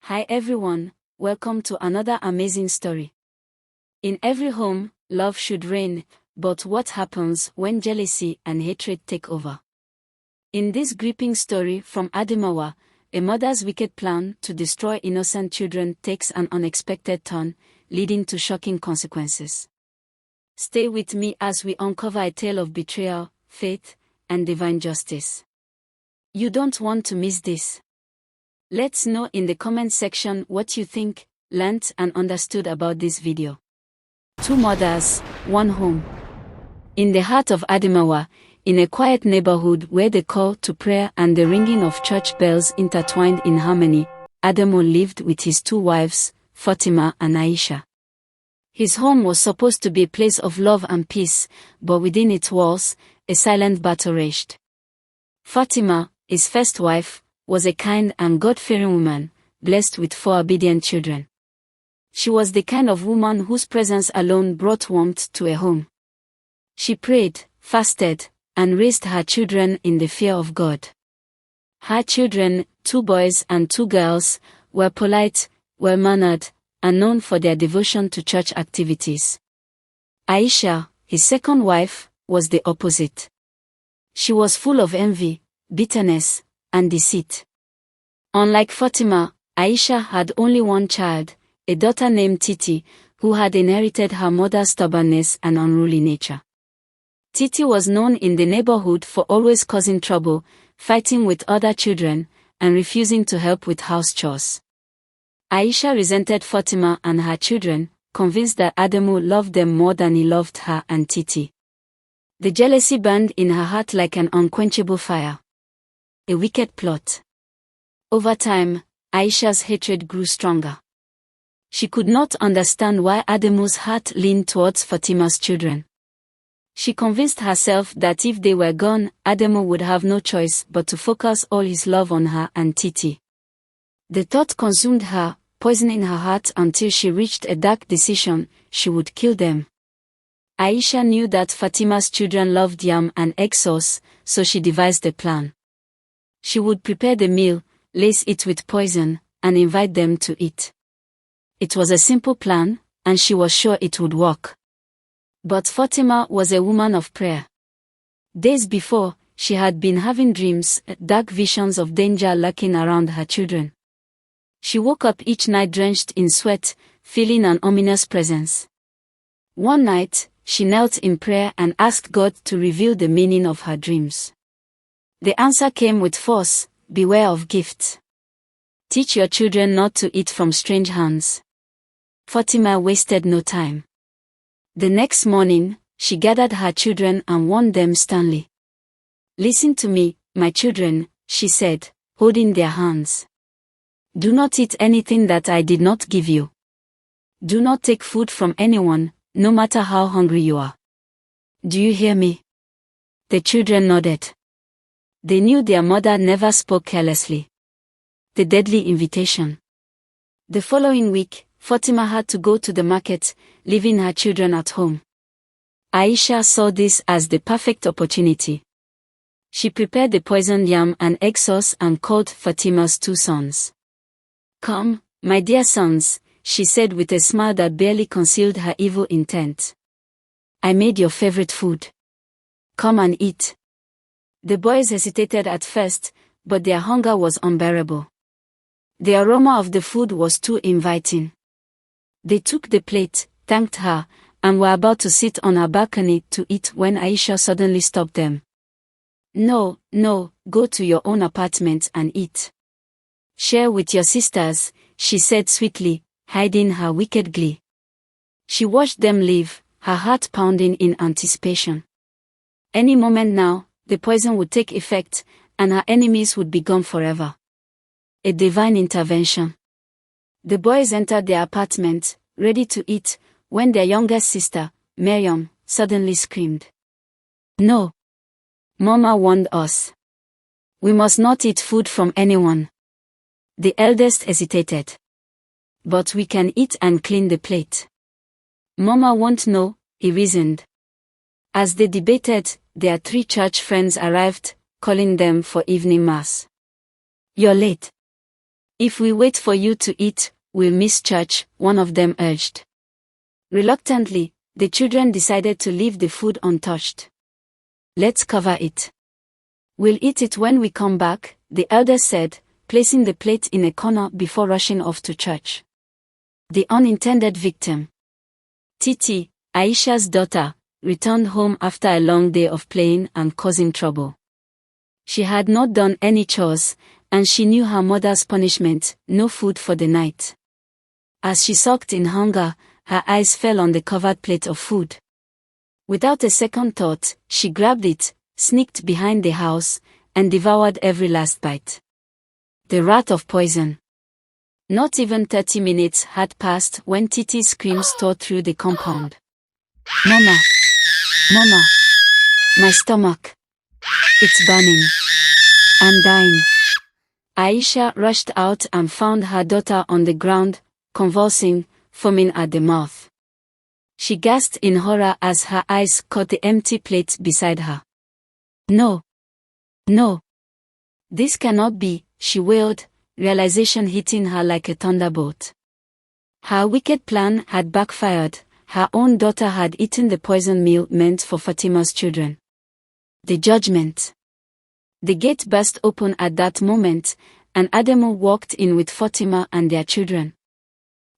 Hi everyone, welcome to another amazing story. In every home, love should reign, but what happens when jealousy and hatred take over? In this gripping story from Adamawa, a mother's wicked plan to destroy innocent children takes an unexpected turn, leading to shocking consequences. Stay with me as we uncover a tale of betrayal, faith, and divine justice. You don't want to miss this. Let's know in the comment section what you think, learned and understood about this video. Two mothers, one home. In the heart of Adamawa, in a quiet neighborhood where the call to prayer and the ringing of church bells intertwined in harmony, Adamo lived with his two wives, Fatima and Aisha. His home was supposed to be a place of love and peace, but within its walls, a silent battle raged. Fatima, his first wife, was a kind and God-fearing woman, blessed with 4 obedient children. She was the kind of woman whose presence alone brought warmth to a home. She prayed, fasted, and raised her children in the fear of God. Her children, 2 boys and 2 girls, were polite, well-mannered, and known for their devotion to church activities. Aisha, his second wife, was the opposite. She was full of envy, bitterness, and deceit. Unlike Fatima, Aisha had only one child, a daughter named Titi, who had inherited her mother's stubbornness and unruly nature. Titi was known in the neighborhood for always causing trouble, fighting with other children, and refusing to help with house chores. Aisha resented Fatima and her children, convinced that Adamu loved them more than he loved her and Titi. The jealousy burned in her heart like an unquenchable fire. A wicked plot. Over time, Aisha's hatred grew stronger. She could not understand why Adamu's heart leaned towards Fatima's children. She convinced herself that if they were gone, Adamu would have no choice but to focus all his love on her and Titi. The thought consumed her, poisoning her heart until she reached a dark decision: she would kill them. Aisha knew that Fatima's children loved yam and egg sauce, so she devised a plan. She would prepare the meal, lace it with poison, and invite them to eat. It was a simple plan, and she was sure it would work. But Fatima was a woman of prayer. Days before, she had been having dreams, dark visions of danger lurking around her children. She woke up each night drenched in sweat, feeling an ominous presence. One night, she knelt in prayer and asked God to reveal the meaning of her dreams. The answer came with force: beware of gifts. Teach your children not to eat from strange hands. Fatima wasted no time. The next morning, she gathered her children and warned them sternly. "Listen to me, my children," she said, holding their hands. "Do not eat anything that I did not give you. Do not take food from anyone, no matter how hungry you are. Do you hear me?" The children nodded. They knew their mother never spoke carelessly. The deadly invitation. The following week, Fatima had to go to the market, leaving her children at home. Aisha saw this as the perfect opportunity. She prepared the poisoned yam and egg sauce and called Fatima's 2 sons. "Come, my dear sons," she said with a smile that barely concealed her evil intent. "I made your favorite food. Come and eat." The boys hesitated at first, but their hunger was unbearable. The aroma of the food was too inviting. They took the plate, thanked her, and were about to sit on her balcony to eat when Aisha suddenly stopped them. No, go to your own apartment and eat. Share with your sisters," she said sweetly, hiding her wicked glee. She watched them leave, her heart pounding in anticipation. Any moment now, the poison would take effect, and her enemies would be gone forever. A divine intervention. The boys entered their apartment, ready to eat, when their youngest sister, Miriam, suddenly screamed. "No! Mama warned us. We must not eat food from anyone." The eldest hesitated. "But we can eat and clean the plate." "Mama won't know," he reasoned. As they debated, their 3 church friends arrived, calling them for evening mass. "You're late." If we wait for you to eat, we'll miss church, one of them urged. Reluctantly, the children decided to leave the food untouched. Let's cover it. We'll eat it when we come back, the elder said, placing the plate in a corner before rushing off to church. The unintended victim. Titi, Aisha's daughter, returned home after a long day of playing and causing trouble. She had not done any chores, and she knew her mother's punishment, no food for the night. As she sulked in hunger, her eyes fell on the covered plate of food. Without a second thought, she grabbed it, sneaked behind the house, and devoured every last bite. The wrath of poison. Not even 30 minutes had passed when Titi's screams tore through the compound. Mama! Mama! My stomach! It's burning. I'm dying. Aisha rushed out and found her daughter on the ground, convulsing, foaming at the mouth. She gasped in horror as her eyes caught the empty plate beside her. No! No! This cannot be, she wailed, realization hitting her like a thunderbolt. Her wicked plan had backfired, her own daughter had eaten the poison meal meant for Fatima's children. The judgment. The gate burst open at that moment, and Ademo walked in with Fatima and their children.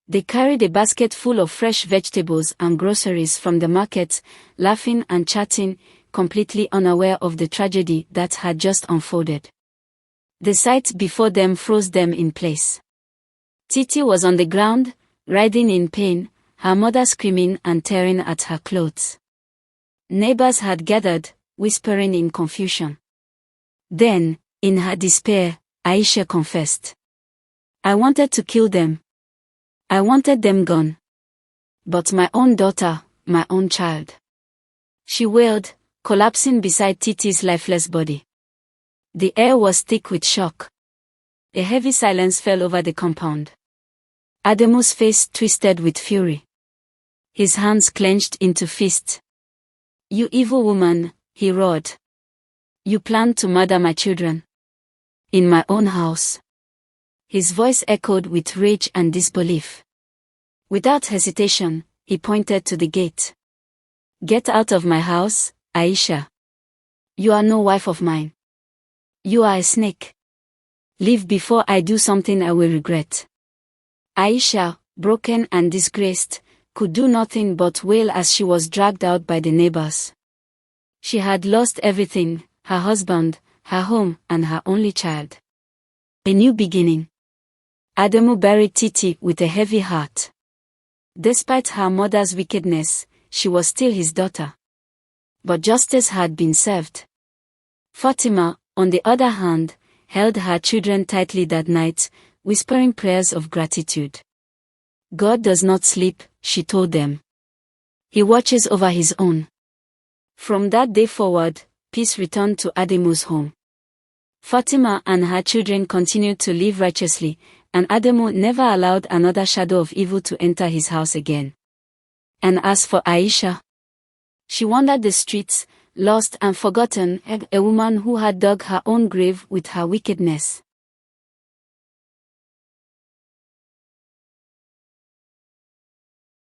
They carried a basket full of fresh vegetables and groceries from the market, laughing and chatting, completely unaware of the tragedy that had just unfolded. The sight before them froze them in place. Titi was on the ground, writhing in pain, her mother screaming and tearing at her clothes. Neighbors had gathered, whispering in confusion. Then, in her despair, Aisha confessed. I wanted to kill them. I wanted them gone. But my own daughter, my own child. She wailed, collapsing beside Titi's lifeless body. The air was thick with shock. A heavy silence fell over the compound. Ademo's face twisted with fury. His hands clenched into fists. You evil woman, he roared. You planned to murder my children. In my own house. His voice echoed with rage and disbelief. Without hesitation, he pointed to the gate. Get out of my house, Aisha. You are no wife of mine. You are a snake. Leave before I do something I will regret. Aisha, broken and disgraced, could do nothing but wail as she was dragged out by the neighbors. She had lost everything, her husband, her home, and her only child. A new beginning. Ademo buried Titi with a heavy heart. Despite her mother's wickedness, she was still his daughter. But justice had been served. Fatima, on the other hand, held her children tightly that night, whispering prayers of gratitude. God does not sleep, she told them. He watches over his own. From that day forward, peace returned to Ademo's home. Fatima and her children continued to live righteously, and Ademo never allowed another shadow of evil to enter his house again. And as for Aisha, she wandered the streets, lost and forgotten, a woman who had dug her own grave with her wickedness.